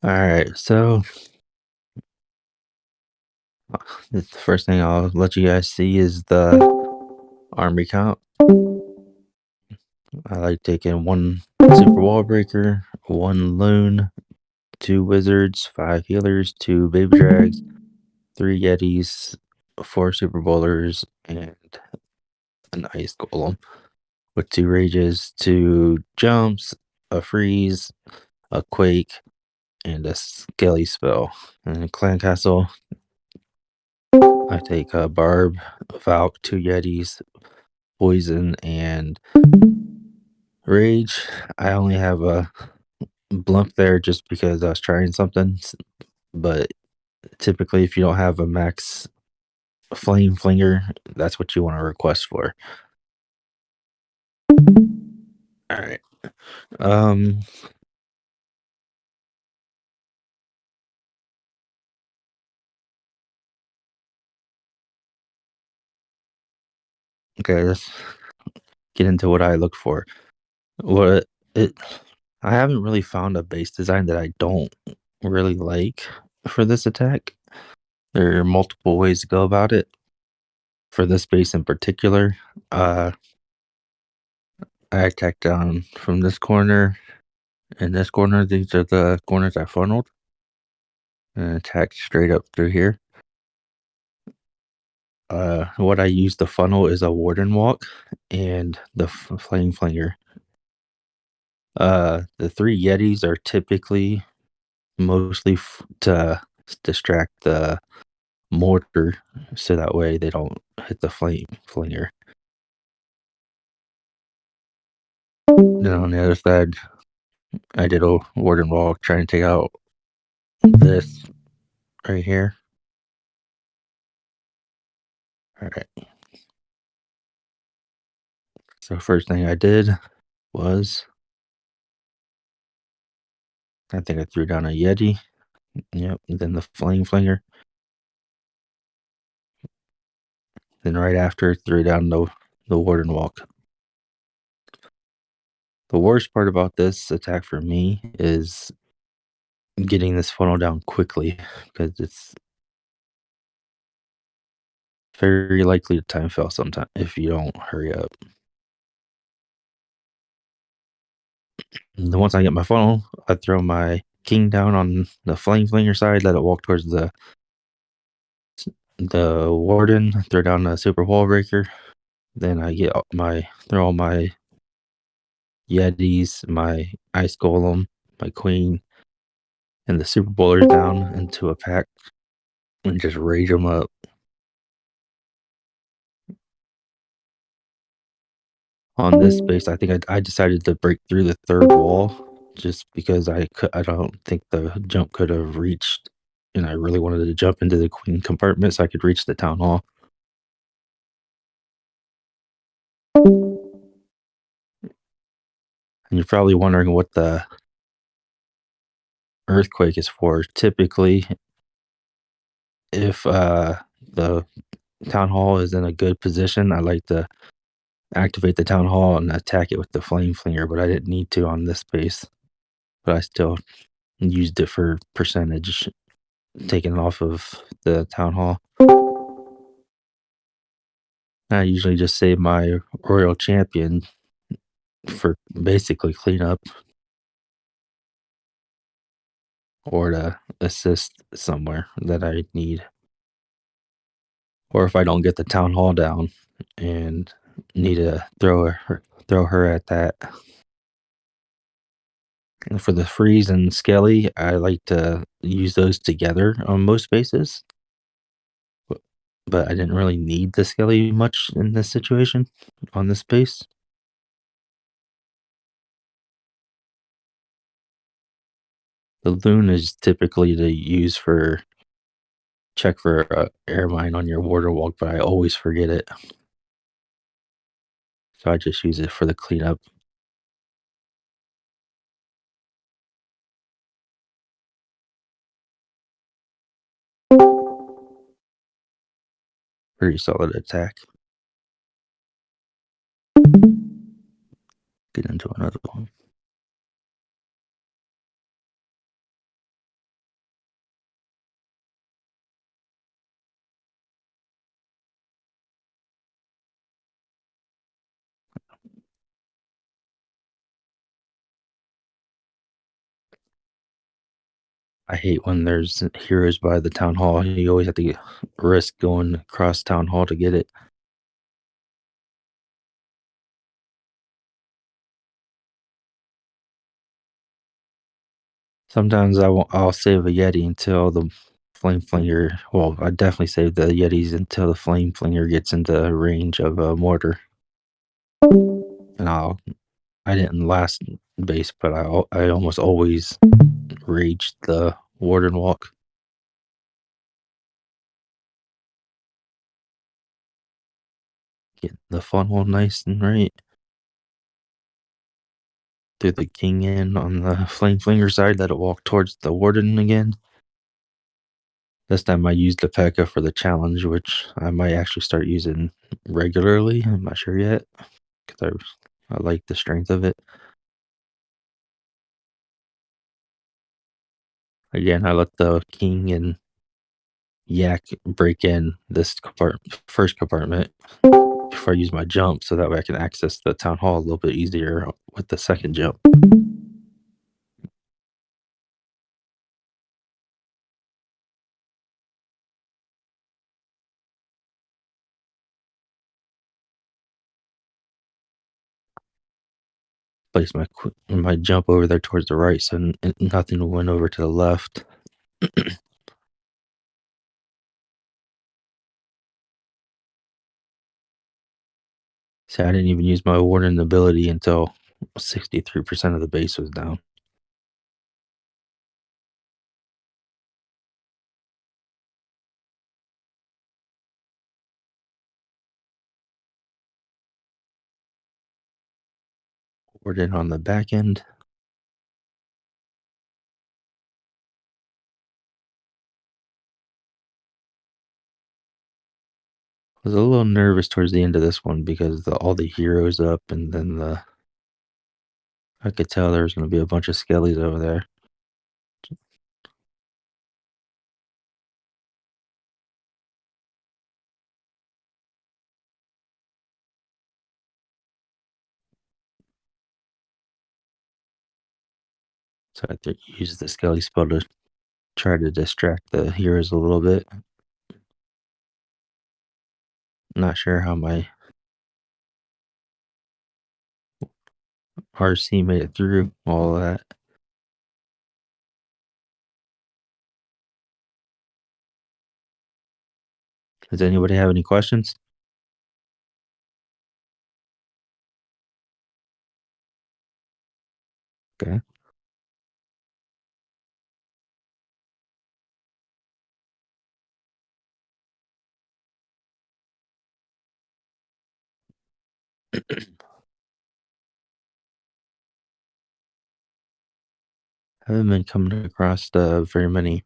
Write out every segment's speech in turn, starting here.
Alright, so the first thing I'll let you guys see is the army count. I like taking one super wall breaker, one loon, two wizards, five healers, two baby drags, three yetis, four super bowlers, and an ice golem with two rages, two jumps, a freeze, a quake, and a skelly spell. And clan castle, I take a barb, Valk, two yetis, poison, and rage. I only have a blump there just because I was trying something, but typically if you don't have a max flame flinger, that's what you want to request for. All right. Um. Okay. Let's get into what I look for. What it. I haven't really found a base design that I don't really like for this attack. There are multiple ways to go about it. For this base in particular, I attack down from this corner and this corner. These are the corners I funneled and attack straight up through here. What I use to funnel is a warden walk and the flame flinger. The three yetis are typically mostly to distract the mortar, so that way they don't hit the flame flinger. Then on the other side, I did a warden walk trying to take out this right here. All right. So first thing I did was I think I threw down a yeti. Yep. And then the flame flinger. Then right after, threw down the warden walk. The worst part about this attack for me is getting this funnel down quickly because it's very likely to time fail sometime if you don't hurry up. And then once I get my funnel, I throw my king down on the flame flinger side, let it walk towards the warden, throw down the super wall breaker. Then I get throw all my yetis, my ice golem, my queen, and the super bowlers down into a pack and just rage them up. On this space, I think I decided to break through the third wall just because I don't think the jump could have reached, and I really wanted to jump into the queen compartment so I could reach the town hall. And you're probably wondering what the earthquake is for. Typically, if the town hall is in a good position, I like to activate the town hall and attack it with the flame flinger, but I didn't need to on this base. But I still used it for percentage taken off of the town hall. I usually just save my royal champion for basically cleanup or to assist somewhere that I need. Or if I don't get the town hall down and need to throw her at that. And for the freeze and skelly, I like to use those together on most bases. But I didn't really need the skelly much in this situation on this base. The loon is typically to use for check for air mine on your water walk, but I always forget it. So I just use it for the cleanup. Pretty solid attack. Get into another one. I hate when there's heroes by the town hall. You always have to risk going across town hall to get it. Sometimes I'll save a Yeti until the flame flinger. Well, I definitely save the Yetis until the flame flinger gets into range of a mortar, and I didn't last base, but I almost always reached the warden walk. Get the funnel nice and right through the king in on the flame flinger side. Let it walk towards the warden again. This time I used the P.E.K.K.A for the challenge, which I might actually start using regularly. I'm not sure yet because I like the strength of it. Again, I let the king and yak break in this first compartment before I use my jump, so that way I can access the town hall a little bit easier with the second jump. Place my jump over there towards the right, so nothing went over to the left. See, I didn't even use my warden ability until 63% of the base was down. Warden on the back end. I was a little nervous towards the end of this one because all the heroes up, and then I could tell there was going to be a bunch of skellies over there. So I used the skelly spell to try to distract the heroes a little bit. Not sure how my RC made it through all of that. Does anybody have any questions? Okay. I haven't been coming across very many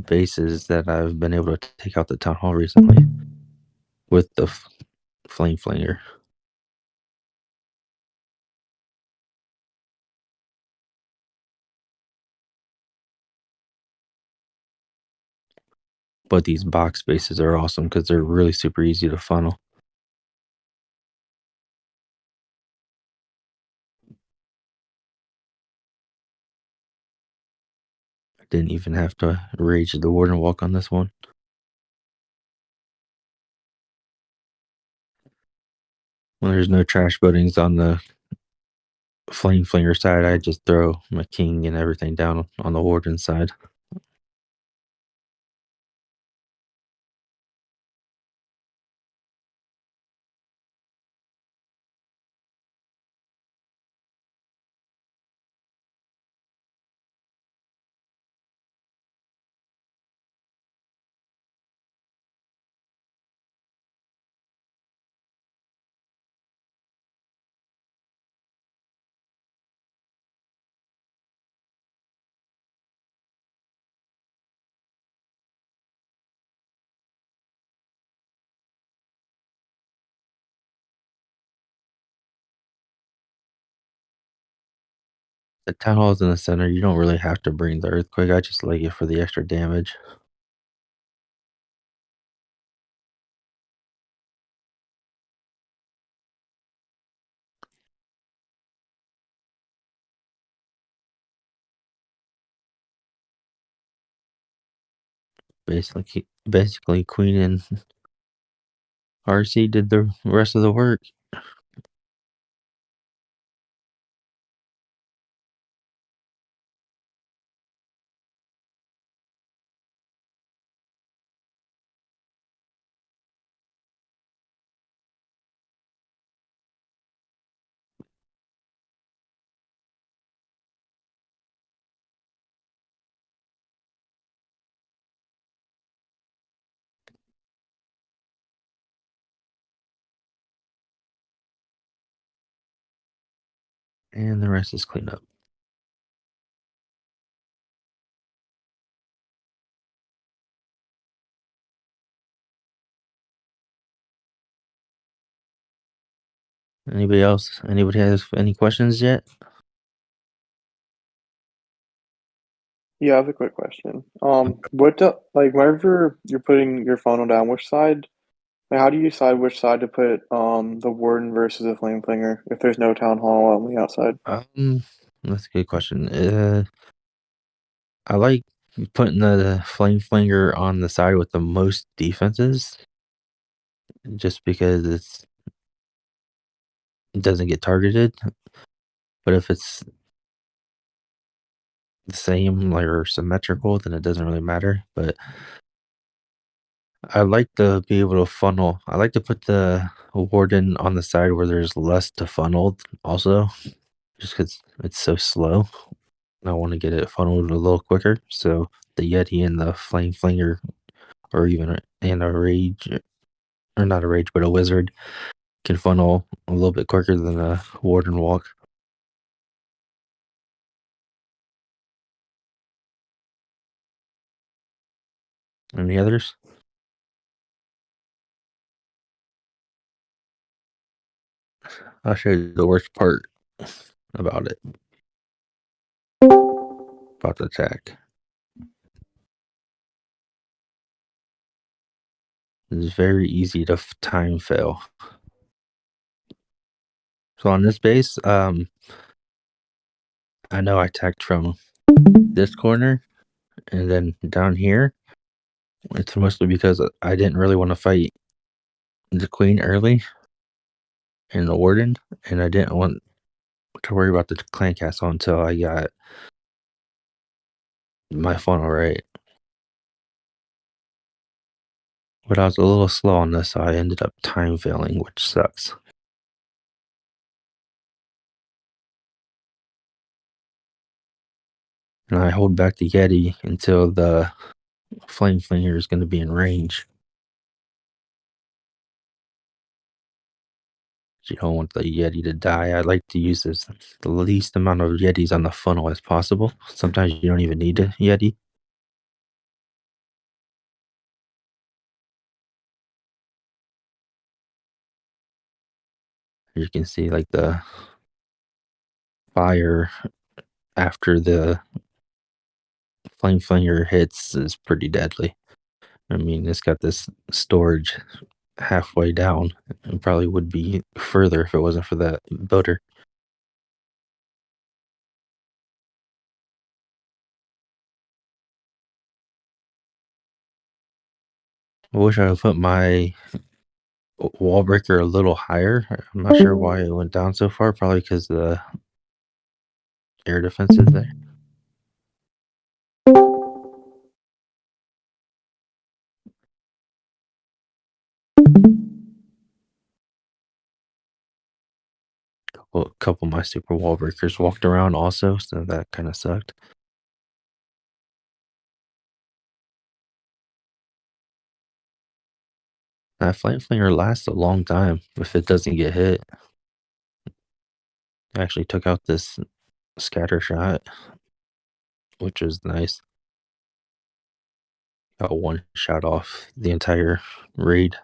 bases that I've been able to take out the town hall recently with the flame flinger. But these box bases are awesome because they're really super easy to funnel. I didn't even have to rage the warden walk on this one. When there's no trash buildings on the flame flinger side, I just throw my king and everything down on the warden side. The town hall's in the center. You don't really have to bring the earthquake. I just like it for the extra damage. Basically, Queen and RC did the rest of the work. And the rest is cleanup. Anybody else? Anybody has any questions yet? Yeah, I have a quick question. Like whenever you're putting your funnel down, which side, like how do you decide which side to put the warden versus the flame flinger if there's no town hall on the outside? That's a good question. I like putting the flame flinger on the side with the most defenses, just because it doesn't get targeted. But if it's the same, like, or symmetrical, then it doesn't really matter. But I like to be able to funnel. I like to put the warden on the side where there's less to funnel also, just because it's so slow. I want to get it funneled a little quicker. So the Yeti and the flame flinger, or even and a rage, or not a rage, but a wizard, can funnel a little bit quicker than a warden walk. Any others? I'll show you the worst part about it, about the attack. It's very easy to time fail. So on this base, I know I attacked from this corner, and then down here, it's mostly because I didn't really want to fight the queen early and the warden, and I didn't want to worry about the clan castle until I got my funnel right. But I was a little slow on this, so I ended up time failing, which sucks. And I hold back the Yeti until the flame flinger is going to be in range. You don't want the Yeti to die. I like to use the least amount of Yetis on the funnel as possible. Sometimes you don't even need a Yeti. You can see like the fire after the flame flinger hits is pretty deadly. I mean, it's got this storage halfway down. It probably would be further if it wasn't for that builder. I wish I would put my wall breaker a little higher. I'm not sure why it went down so far. Probably because the air defense is there. Well, a couple of my super wall breakers walked around also, so that kind of sucked. That flame flinger lasts a long time if it doesn't get hit. I actually took out this scatter shot, which was nice. Got one shot off the entire raid.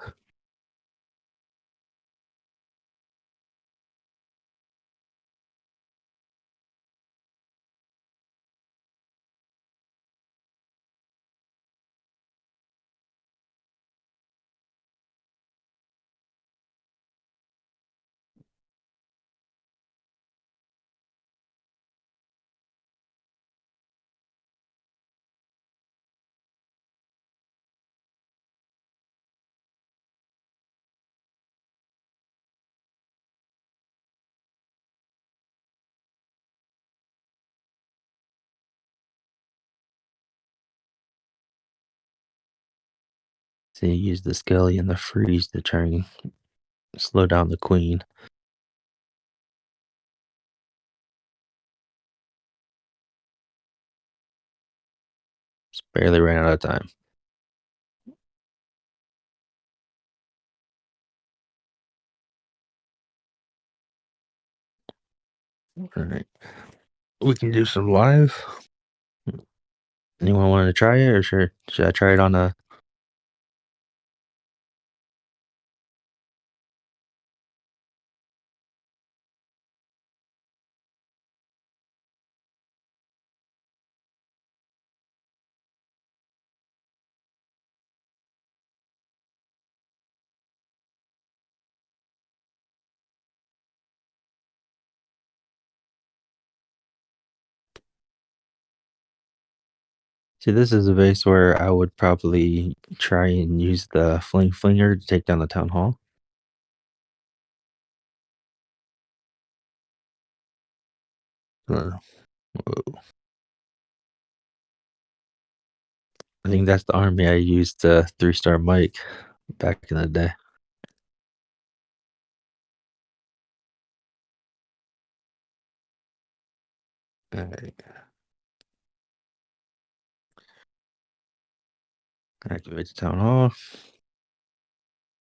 So you use the Skelly and the Freeze to try and slow down the Queen. Just barely ran out of time. Alright. We can do some live. Anyone want to try it, or should I try it on a... See, this is a base where I would probably try and use the Fling Flinger to take down the Town Hall. Whoa. I think that's the army I used 3-star Mike back in the day. Alright. Activate the Town Hall.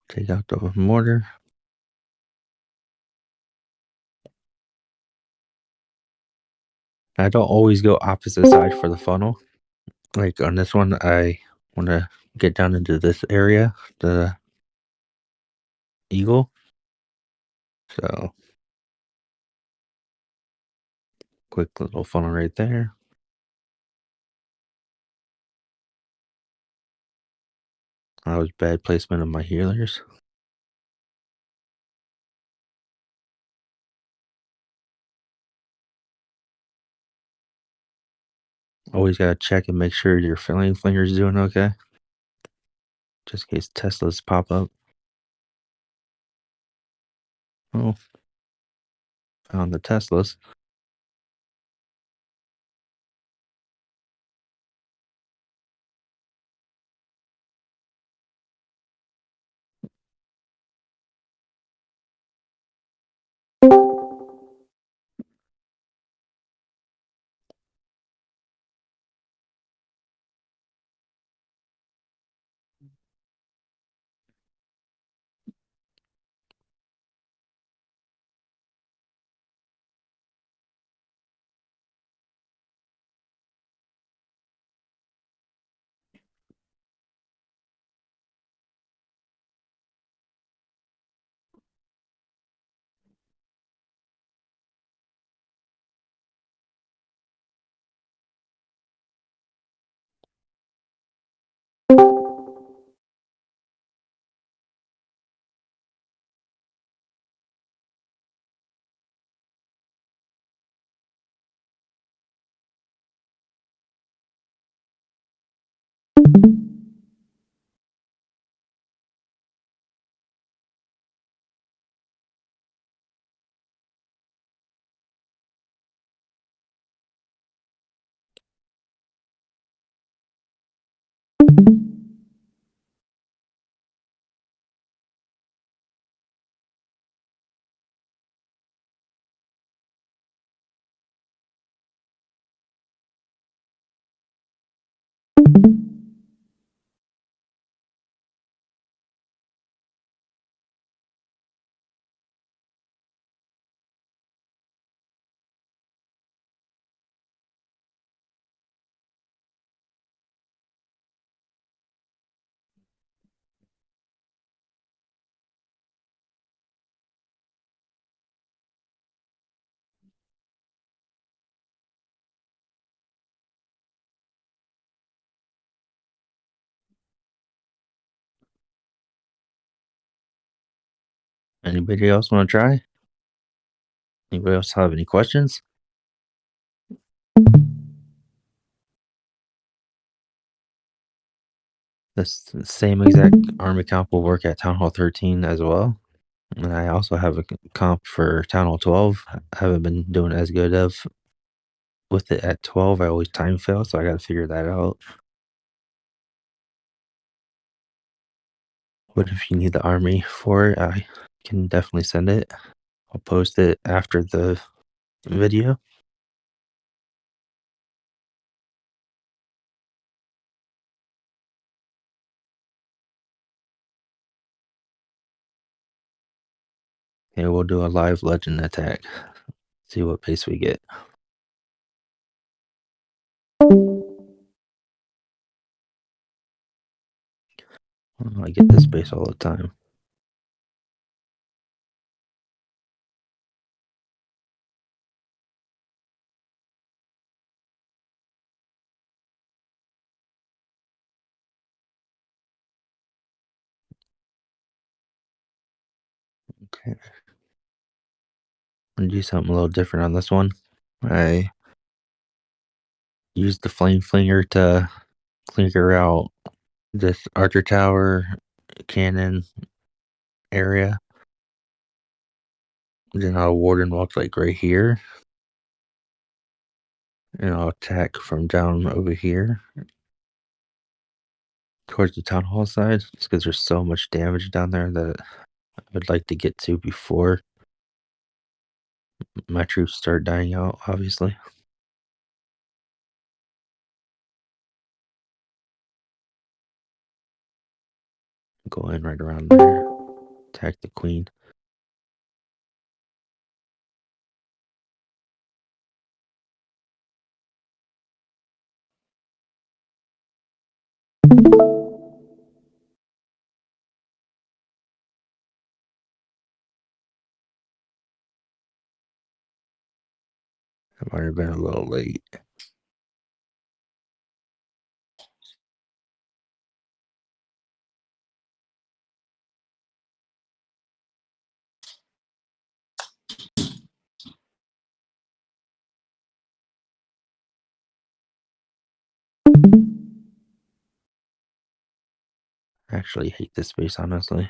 Take out the mortar. I don't always go opposite side for the funnel. Like on this one, I want to get down into this area, the eagle. So, quick little funnel right there. That was bad placement of my healers. Always gotta check and make sure your Fling Flinger's doing okay. Just in case Teslas pop up. Oh. Found the Teslas. Anybody else want to try? Anybody else have any questions? This same exact army comp will work at Town Hall 13 as well. And I also have a comp for Town Hall 12. I haven't been doing as good of with it at 12. I always time fail, so I got to figure that out. But if you need the army for it, I can definitely send it. I'll post it after the video. And we'll do a live legend attack. See what pace we get. I get this base all the time. Okay. I'm gonna do something a little different on this one. I used the flame flinger to clear out this archer tower cannon area. Then I'll warden walk like right here. And I'll attack from down over here towards the town hall side, just because there's so much damage down there that I would like to get to before my troops start dying out, obviously. Go in right around there, attack the queen. I might have been a little late. I actually hate this base, honestly.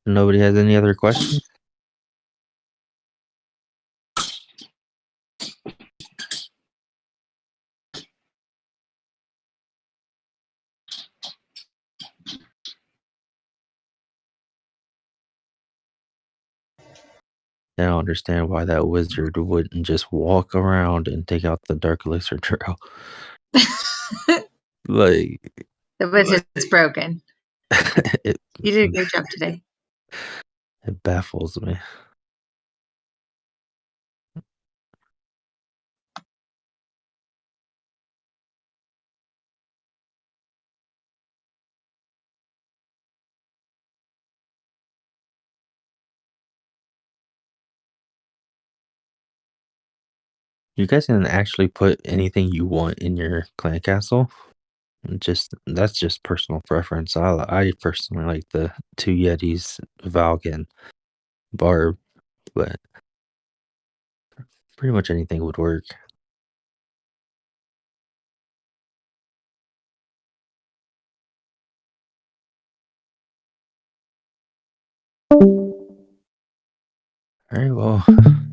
Nobody has any other questions? I don't understand why that wizard wouldn't just walk around and take out the Dark Elixir Trail. Like, The wizard's broken. it You did a great job today. baffles me. You guys can actually put anything you want in your clan castle. That's just personal preference. I personally like the 2 Yetis, Valken, Barb, but pretty much anything would work. Alright, well,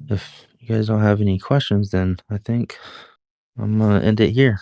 if you guys don't have any questions, then I think I'm gonna end it here.